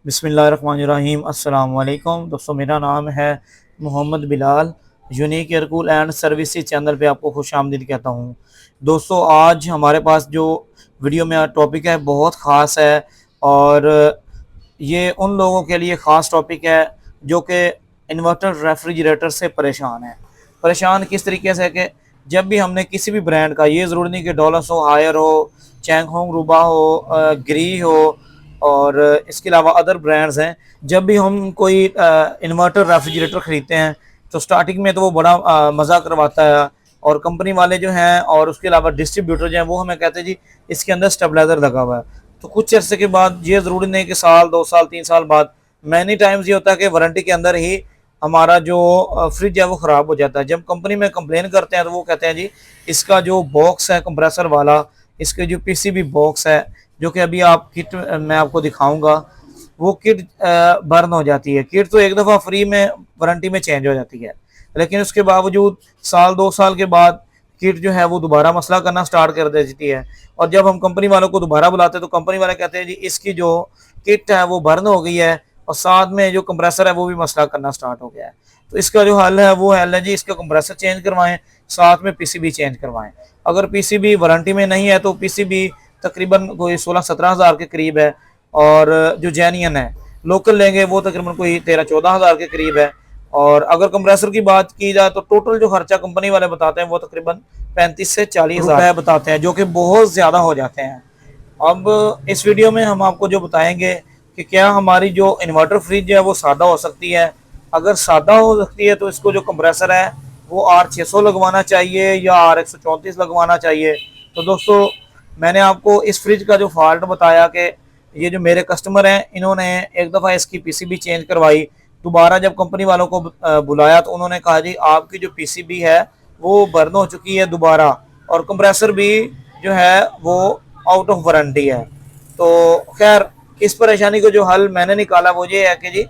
बिस्मिल्लाहिर्रहमानिर्रहीम। अस्सलाम वालेकुम दोस्तों, मेरा नाम है Mohammad Bilal. Unique air cool and services channel पे आपको खुश आमदीद कहता हूँ। दोस्तों, आज हमारे पास जो वीडियो में टॉपिक है बहुत ख़ास है और ये उन लोगों के लिए ख़ास टॉपिक है जो कि इन्वर्टर रेफ्रिजरेटर से परेशान है। परेशान किस तरीके से कि जब भी हमने किसी भी ब्रांड का, ये ज़रूरी नहीं कि डॉलस हो, हायर हो, चैंग होंग रूबा हो, ग्री हो और इसके अलावा अदर ब्रांड्स हैं। जब भी हम कोई इन्वर्टर रेफ्रिजरेटर ख़रीदते हैं तो स्टार्टिंग में तो वो बड़ा मज़ा करवाता है और कंपनी वाले जो हैं और उसके अलावा डिस्ट्रीब्यूटर जो हैं वो हमें कहते हैं जी इसके अंदर स्टेबलाइज़र लगा हुआ है। तो कुछ अर्से के बाद, ये ज़रूरी नहीं कि साल 2 साल 3 साल बाद, मैनी टाइम्स ये होता है कि वारंटी के अंदर ही हमारा जो फ्रिज है वो ख़राब हो जाता है। जब कंपनी में कंप्लेन करते हैं तो वो कहते हैं जी इसका जो बॉक्स है कंप्रेसर वाला, इसके जो पीसीबी बॉक्स है, जो कि अभी आप किट मैं आपको दिखाऊंगा, वो किट बर्न हो जाती है। किट तो एक दफ़ा फ्री में वारंटी में चेंज हो जाती है, लेकिन उसके बावजूद साल 2 साल के बाद किट जो है वो दोबारा मसला करना स्टार्ट कर देती है। और जब हम कंपनी वालों को दोबारा बुलाते हैं तो कंपनी वाले कहते हैं जी इसकी जो किट है वो बर्न हो गई है और साथ में जो कंप्रेसर है वो भी मसला करना स्टार्ट हो गया है। तो इसका जो हल है वो हल है जी इसका कंप्रेसर चेंज करवाएं, साथ में पीसीबी चेंज करवाएं। अगर पीसीबी वारंटी में नहीं है तो पीसीबी तकरीबन कोई 16-17 हज़ार के करीब है और जो जेन्युइन है लोकल लेंगे वो तकरीबन कोई 13-14 हज़ार के करीब है। और अगर कंप्रेसर की बात की जाए तो टोटल जो खर्चा कंपनी वाले बताते हैं वो तकरीबन 35 से 40 हज़ार बताते हैं, जो कि बहुत ज़्यादा हो जाते हैं। अब इस वीडियो में हम आपको जो बताएंगे कि क्या हमारी जो इन्वर्टर फ्रिज है वो सादा हो सकती है। अगर सादा हो सकती है तो इसको जो कंप्रेसर है वो R600 लगवाना चाहिए या R134 लगवाना चाहिए। तो दोस्तों, मैंने आपको इस फ्रिज का जो फॉल्ट बताया कि ये जो मेरे कस्टमर हैं इन्होंने एक दफ़ा इसकी पीसीबी चेंज करवाई, दोबारा जब कंपनी वालों को बुलाया तो उन्होंने कहा जी आपकी जो पीसीबी है वो बर्न हो चुकी है दोबारा और कंप्रेसर भी जो है वो आउट ऑफ वारंटी है। तो खैर, इस परेशानी को जो हल मैंने निकाला वो ये है कि जी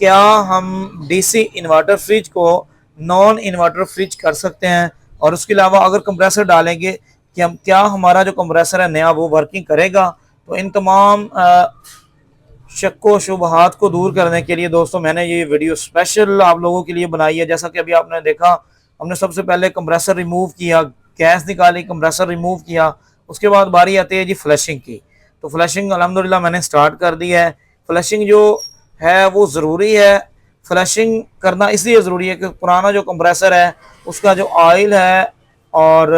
क्या हम डीसी इन्वर्टर फ्रिज को नॉन इन्वर्टर फ्रिज कर सकते हैं। और उसके अलावा अगर कंप्रेसर डालेंगे कि हम क्या हमारा जो कंप्रेसर है नया वो वर्किंग करेगा। तो इन तमाम शक व शुबहात को दूर करने के लिए दोस्तों मैंने ये वीडियो स्पेशल आप लोगों के लिए बनाई है। जैसा कि अभी आपने देखा, हमने सबसे पहले कंप्रेसर रिमूव किया, गैस निकाली, कंप्रेसर रिमूव किया, उसके बाद बारी आती है जी फ्लशिंग की। तो फ्लशिंग अल्हम्दुलिल्लाह मैंने स्टार्ट कर दी है। फ्लशिंग जो है वो ज़रूरी है। फ्लशिंग करना इसलिए ज़रूरी है कि पुराना जो कंप्रेसर है उसका जो ऑयल है और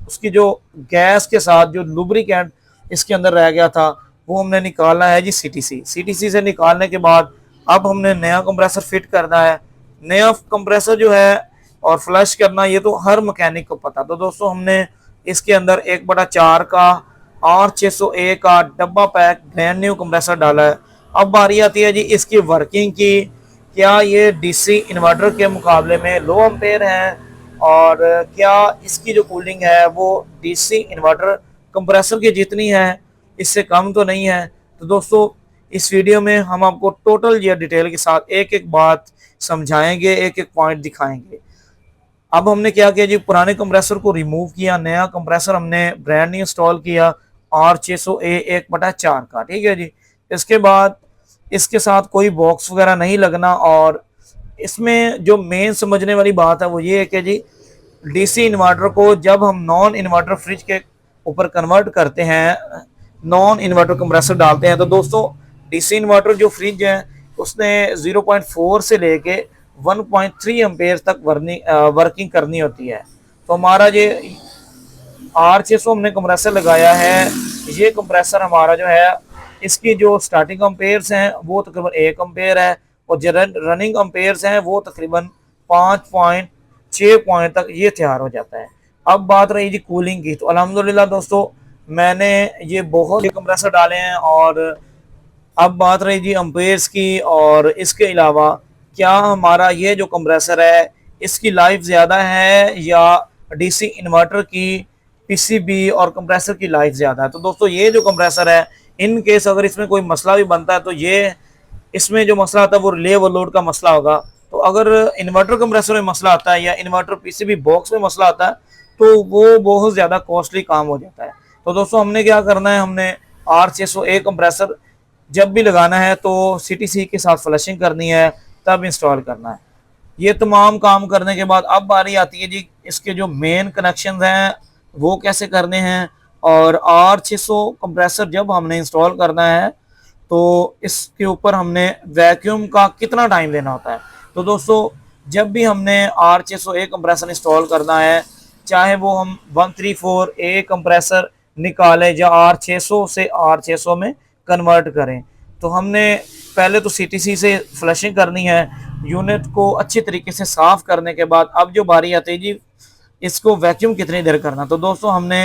उसकी जो गैस के साथ जो लुब्रिकेंट इसके अंदर रह गया था वो हमने निकालना है जी सीटीसी से निकालने के बाद अब हमने नया कंप्रेसर फिट करना है। नया कंप्रेसर जो है और फ्लश करना ये तो हर मैकेनिक को पता। तो दोस्तों, हमने इसके अंदर 1/4 का R600A का डब्बा पैक ब्रांड न्यू कंप्रेसर डाला है। अब बारी आती है जी इसकी वर्किंग की। क्या ये डीसी इन्वर्टर के मुकाबले में लो एम्पेयर है और क्या इसकी जो कूलिंग है वो डीसी इन्वर्टर कंप्रेसर की जितनी है, इससे कम तो नहीं है। तो दोस्तों, इस वीडियो में हम आपको टोटल ये डिटेल के साथ एक एक बात समझाएंगे, एक एक पॉइंट दिखाएंगे। अब हमने क्या किया जी, पुराने कंप्रेसर को रिमूव किया, नया कंप्रेसर हमने ब्रांड न्यू इंस्टॉल किया R600A 1/4 का, ठीक है जी। इसके बाद इसके साथ कोई बॉक्स वगैरह नहीं लगना। और इसमें जो मेन समझने वाली बात है वो ये है कि जी डीसी इन्वर्टर को जब हम नॉन इन्वर्टर फ्रिज के ऊपर कन्वर्ट करते हैं, नॉन इन्वर्टर कंप्रेसर डालते हैं, तो दोस्तों डीसी इन्वर्टर जो फ्रिज है उसने 0.4 से लेके 1.3 एम्पेयर तक वर्किंग करनी होती है। तो हमारा ये R600 हमने कंप्रेसर लगाया है, ये कंप्रेसर हमारा जो है इसकी जो स्टार्टिंग अम्पेयर्स हैं वो तकरीबन 1 एम्पेयर है और जो रनिंग अम्पेयर्स हैं वो तकरीबन 5.6 पॉइंट तक ये तैयार हो जाता है। अब बात रही जी कूलिंग की, तो अल्हम्दुलिल्लाह दोस्तों मैंने ये बहुत से कंप्रेसर डाले हैं। और अब बात रही जी अम्पेयर्स की, और इसके अलावा क्या हमारा ये जो कंप्रेसर है इसकी लाइफ ज़्यादा है या डीसी इन्वर्टर की पीसीबी और कंप्रेसर की लाइफ ज़्यादा है। तो दोस्तों, ये जो कंप्रेसर है इन केस अगर इसमें कोई मसला भी बनता है तो ये इसमें जो मसला आता है वो रिले ओवरलोड का मसला होगा। तो अगर इन्वर्टर कंप्रेसर में मसला आता है या इन्वर्टर पीसीबी बॉक्स में मसला आता है तो वो बहुत ज़्यादा कॉस्टली काम हो जाता है। तो दोस्तों, हमने क्या करना है, हमने R600A कंप्रेसर जब भी लगाना है तो CTC के साथ फ्लशिंग करनी है, तब इंस्टॉल करना है। ये तमाम काम करने के बाद अब बारी आती है जी इसके जो मेन कनेक्शन हैं वो कैसे करने हैं। और R600 कंप्रेसर जब हमने इंस्टॉल करना है तो इसके ऊपर हमने वैक्यूम का कितना टाइम देना होता है। तो दोस्तों जब भी हमने R600A कंप्रेसर इंस्टॉल करना है, चाहे वो हम 134A कंप्रेसर निकालें या R600 से R600 में कन्वर्ट करें, तो हमने पहले तो CTC से फ्लशिंग करनी है। यूनिट को अच्छी तरीके से साफ करने के बाद अब जो बारी आती है जी इसको वैक्यूम कितनी देर करना। तो दोस्तों हमने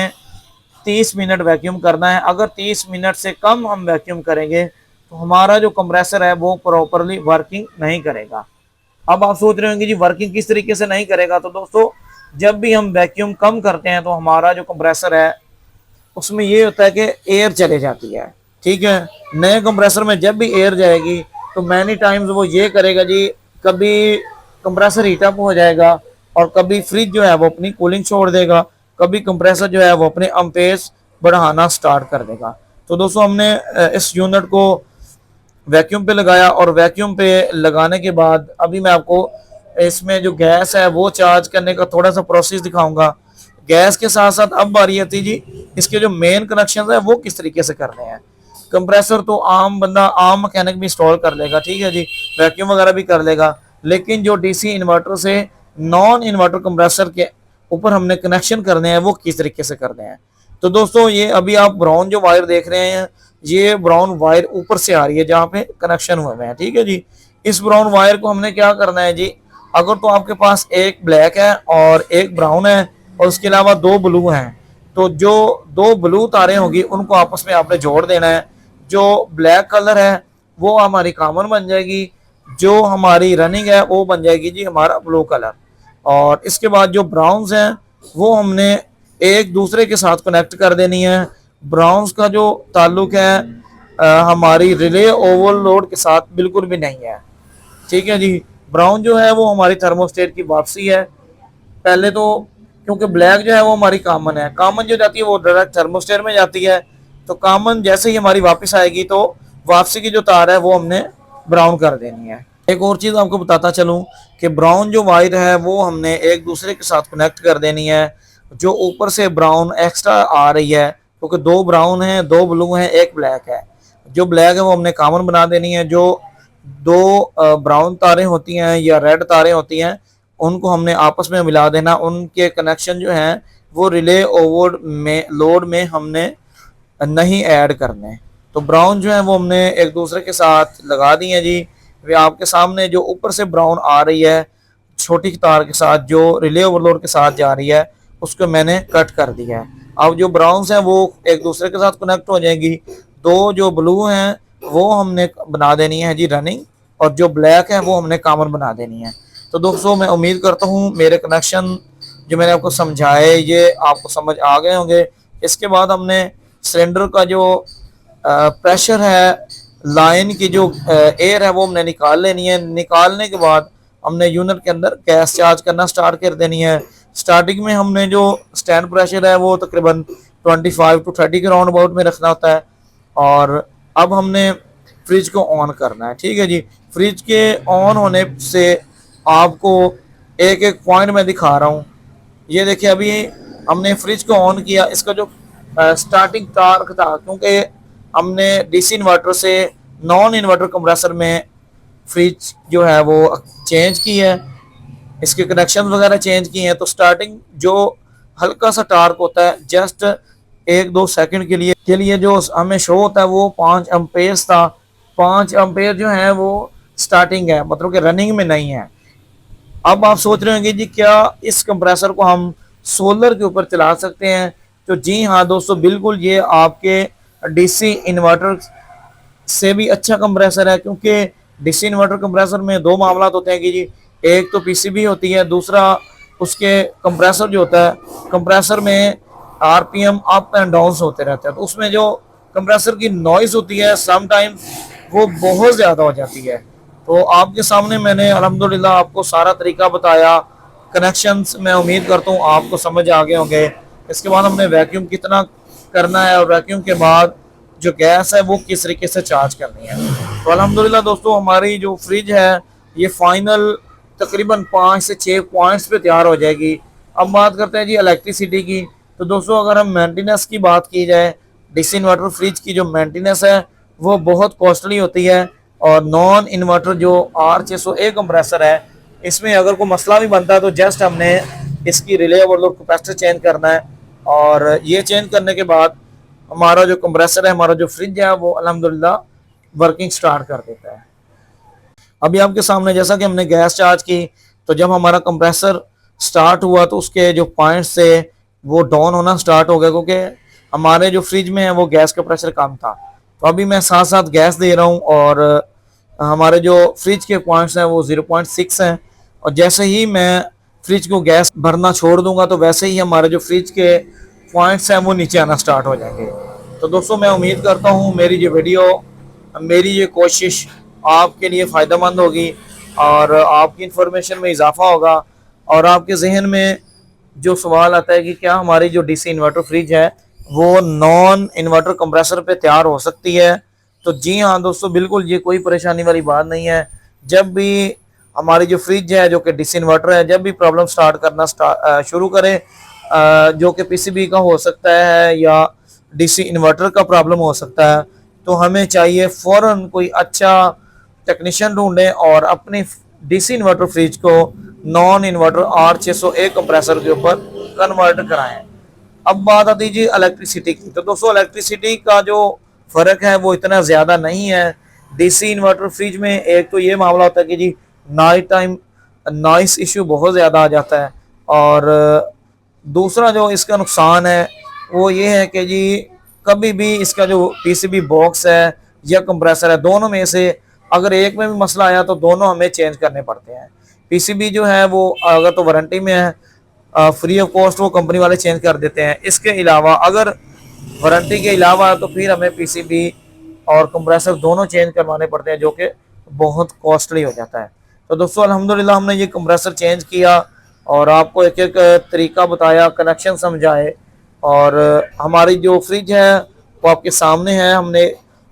30 मिनट वैक्यूम करना है। अगर 30 मिनट से कम हम वैक्यूम करेंगे तो हमारा जो कंप्रेसर है वो प्रॉपरली वर्किंग नहीं करेगा। अब आप सोच रहे होंगे जी वर्किंग किस तरीके से नहीं करेगा। तो दोस्तों जब भी हम वैक्यूम कम करते हैं तो हमारा जो कंप्रेसर है उसमें ये होता है कि एयर चले जाती है। ठीक है, नए कंप्रेसर में जब भी एयर जाएगी तो मैनी टाइम्स वो ये करेगा जी, कभी कंप्रेसर हीटअप हो जाएगा और कभी फ्रिज जो है वो अपनी कूलिंग छोड़ देगा, कभी कंप्रेसर जो है वो अपने अम्पेयर्स बढ़ाना स्टार्ट कर देगा। तो दोस्तों हमने इस यूनिट को वैक्यूम पे लगाया और वैक्यूम पे लगाने के बाद अभी मैं आपको इसमें जो गैस है वो चार्ज करने का थोड़ा सा प्रोसेस दिखाऊंगा। गैस के साथ साथ अब बारी आती है जी इसके जो मेन कनेक्शन है वो किस तरीके से करने हैं। कंप्रेसर तो आम बंदा, आम मैकेनिक भी इंस्टॉल कर लेगा, ठीक है जी, वैक्यूम वगैरह भी कर लेगा, लेकिन जो DC इन्वर्टर से नॉन इन्वर्टर कंप्रेसर के ऊपर हमने कनेक्शन करने हैं वो किस तरीके से करने हैं। तो दोस्तों ये अभी आप ब्राउन जो वायर देख रहे हैं, ये ब्राउन वायर ऊपर से आ रही है जहाँ पे कनेक्शन हुए हैं, ठीक है जी। इस ब्राउन वायर को हमने क्या करना है जी, अगर तो आपके पास एक ब्लैक है और एक ब्राउन है और उसके अलावा 2 ब्लू हैं, तो जो 2 ब्लू तारें होगी उनको आपस में आपने जोड़ देना है। जो ब्लैक कलर है वो हमारी कॉमन बन जाएगी, जो हमारी रनिंग है वो बन जाएगी जी हमारा ब्लू कलर। और इसके बाद जो ब्राउन्स हैं वो हमने एक दूसरे के साथ कनेक्ट कर देनी है। ब्राउन्स का जो ताल्लुक है हमारी रिले ओवरलोड के साथ बिल्कुल भी नहीं है, ठीक है जी। ब्राउन जो है वो हमारी थर्मोस्टेट की वापसी है। पहले तो क्योंकि ब्लैक जो है वो हमारी कॉमन है, कॉमन जो जाती है वो डायरेक्ट थर्मोस्टेट में जाती है, तो कॉमन जैसे ही हमारी वापस आएगी तो वापसी की जो तार है वो हमने ब्राउन कर देनी है। एक और चीज़ आपको बताता चलूँ कि ब्राउन जो वायर है वो हमने एक दूसरे के साथ कनेक्ट कर देनी है। जो ऊपर से ब्राउन एक्स्ट्रा आ रही है, क्योंकि 2 ब्राउन हैं, 2 ब्लू हैं, एक ब्लैक है, जो ब्लैक है वो हमने कॉमन बना देनी है। जो 2 ब्राउन तारें होती हैं या रेड तारें होती हैं उनको हमने आपस में मिला देना। उनके कनेक्शन जो हैं वो रिले ओवर में लोड में हमने नहीं ऐड करने। तो ब्राउन जो है वो हमने एक दूसरे के साथ लगा दी है जी। वे आपके सामने जो ऊपर से ब्राउन आ रही है छोटी तार के साथ जो रिले ओवरलोड के साथ जा रही है उसको मैंने कट कर दिया है। अब जो ब्राउन्स हैं वो एक दूसरे के साथ कनेक्ट हो जाएंगी। 2 जो ब्लू हैं वो हमने बना देनी है जी रनिंग, और जो ब्लैक है वो हमने कॉमन बना देनी है। तो दोस्तों मैं उम्मीद करता हूँ मेरे कनेक्शन जो मैंने आपको समझाए ये आपको समझ आ गए होंगे। इसके बाद हमने सिलेंडर का जो प्रेशर है, लाइन की जो एयर है वो हमने निकाल लेनी है। निकालने के बाद हमने यूनिट के अंदर गैस चार्ज करना स्टार्ट कर देनी है। स्टार्टिंग में हमने जो स्टैंड प्रेशर है वो तकरीबन 25 to 30 के राउंड अबाउट में रखना होता है। और अब हमने फ्रिज को ऑन करना है, ठीक है जी। फ्रिज के ऑन होने से आपको एक एक पॉइंट मैं दिखा रहा हूँ। ये देखिए अभी हमने फ्रिज को ऑन किया, इसका जो स्टार्टिंग टार्क था, क्योंकि हमने DC इन्वर्टर से नॉन इन्वर्टर कंप्रेसर में फ्रिज जो है वो चेंज की है, इसके कनेक्शन वगैरह चेंज किए हैं। तो स्टार्टिंग जो हल्का सा टार्क होता है जस्ट 1-2 सेकंड के लिए जो हमें शो होता है वो 5 एम्पेयर था। 5 एम्पेयर जो है वो स्टार्टिंग है, मतलब कि रनिंग में नहीं है। अब आप सोच रहे होंगे जी क्या इस कंप्रेसर को हम सोलर के ऊपर चला सकते हैं। तो जी हाँ दोस्तों, बिल्कुल ये आपके DC इन्वर्टर से भी अच्छा कंप्रेसर है, क्योंकि DC इन्वर्टर कंप्रेसर में 2 मामला होते हैं कि जी एक तो PCB होती है, दूसरा उसके कंप्रेसर जो होता है, कंप्रेसर में RPM अप एंड डाउन होते रहते हैं, तो उसमें जो कंप्रेसर की नॉइज होती है समटाइम्स वो बहुत ज़्यादा हो जाती है। तो आपके सामने मैंने अल्हम्दुलिल्लाह आपको सारा तरीका बताया। कनेक्शंस मैं उम्मीद करता हूँ आपको समझ आ गए होंगे। इसके बाद हमने वैक्यूम कितना करना है और वैक्यूम के बाद जो गैस है वो किस तरीके से चार्ज करनी है। तो अल्हम्दुलिल्लाह दोस्तों हमारी जो फ्रिज है ये फाइनल तकरीबन 5 से 6 पॉइंट्स पे तैयार हो जाएगी। अब बात करते हैं जी इलेक्ट्रिसिटी की। तो दोस्तों अगर हम मेंटेनेंस की बात की जाए, डीसी इन्वर्टर फ्रिज की जो मेंटेनेंस है वो बहुत कॉस्टली होती है। और नॉन इन्वर्टर जो R601 कंप्रेसर है, इसमें अगर कोई मसला भी बनता है तो जस्ट हमने इसकी रिले ओवरलोड कैपेसिटर चेंज करना है, और ये चेंज करने के बाद हमारा जो कंप्रेसर है, हमारा जो फ्रिज है, वो अल्हम्दुलिल्लाह वर्किंग स्टार्ट कर देता है। अभी आपके सामने जैसा कि हमने गैस चार्ज की, तो जब हमारा कंप्रेसर स्टार्ट हुआ तो उसके जो पॉइंट्स थे वो डाउन होना स्टार्ट हो गया, क्योंकि हमारे जो फ्रिज में है वो गैस का प्रेशर कम था। तो अभी मैं साथ साथ गैस दे रहा हूँ, और हमारे जो फ्रिज के पॉइंट्स हैं वो 0.6 हैं। और जैसे ही मैं फ्रिज को गैस भरना छोड़ दूंगा तो वैसे ही हमारे जो फ्रिज के पॉइंट्स हैं वो नीचे आना स्टार्ट हो जाएंगे। तो दोस्तों मैं उम्मीद करता हूँ मेरी ये वीडियो, मेरी ये कोशिश आपके लिए फ़ायदेमंद होगी, और आपकी इन्फॉर्मेशन में इजाफा होगा। और आपके जहन में जो सवाल आता है कि क्या हमारी जो डीसी इन्वर्टर फ्रिज है वो नॉन इन्वर्टर कंप्रेसर पे तैयार हो सकती है, तो जी हाँ दोस्तों, बिल्कुल ये कोई परेशानी वाली बात नहीं है। जब भी हमारी जो फ्रिज है जो कि डीसी इन्वर्टर है, जब भी प्रॉब्लम स्टार्ट करना शुरू करे, जो कि पीसीबी का हो सकता है या डीसी इन्वर्टर का प्रॉब्लम हो सकता है, तो हमें चाहिए फ़ौरन कोई अच्छा टेक्नीशियन ढूंढें और अपनी डीसी इन्वर्टर फ्रिज को नॉन इन्वर्टर R601 कंप्रेसर के ऊपर कन्वर्ट कराएं। अब बात आती है जी इलेक्ट्रिसिटी की। तो दोस्तों इलेक्ट्रिसिटी का जो फ़र्क है वो इतना ज़्यादा नहीं है। डीसी इन्वर्टर फ्रिज में एक तो ये मामला होता है कि जी नाइट टाइम नॉइस इशू बहुत ज़्यादा आ जाता है, और दूसरा जो इसका नुकसान है वो ये है कि जी कभी भी इसका जो पीसीबी बॉक्स है या कंप्रेसर है, दोनों में से अगर एक में भी मसला आया तो दोनों हमें चेंज करने पड़ते हैं। पीसीबी जो है वो अगर तो वारंटी में है, फ्री ऑफ कॉस्ट वो कंपनी वाले चेंज कर देते हैं। इसके अलावा अगर वारंटी के अलावा तो फिर हमें पीसीबी और कंप्रेसर दोनों चेंज करवाने पड़ते हैं, जो कि बहुत कॉस्टली हो जाता है। तो दोस्तों अल्हम्दुलिल्लाह हमने ये कंप्रेसर चेंज किया और आपको एक एक तरीका बताया, कनेक्शन समझाए, और हमारी जो फ्रिज है वो आपके सामने है। हमने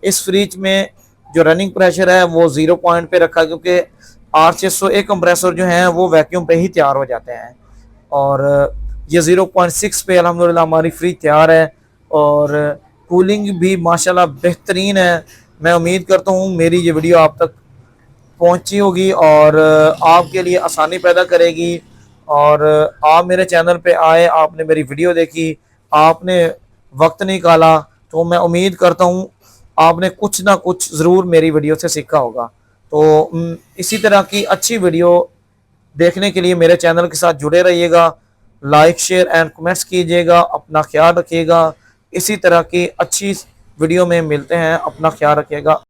इस फ्रिज में जो रनिंग प्रेशर है वो 0 पॉइंट पे रखा, क्योंकि R601 कंप्रेसर जो हैं वो वैक्यूम पे ही तैयार हो जाते हैं, और ये 0.6 पे अल्हम्दुलिल्लाह हमारी फ्रिज तैयार है, और कूलिंग भी माशाल्लाह बेहतरीन है। मैं उम्मीद करता हूँ मेरी ये वीडियो आप तक पहुँची होगी और आपके लिए आसानी पैदा करेगी। और आप मेरे चैनल पे आए, आपने मेरी वीडियो देखी, आपने वक्त निकाला, तो मैं उम्मीद करता हूँ आपने कुछ ना कुछ ज़रूर मेरी वीडियो से सीखा होगा। तो इसी तरह की अच्छी वीडियो देखने के लिए मेरे चैनल के साथ जुड़े रहिएगा, लाइक शेयर एंड कमेंट्स कीजिएगा, अपना ख्याल रखिएगा। इसी तरह की अच्छी वीडियो में मिलते हैं, अपना ख्याल रखिएगा।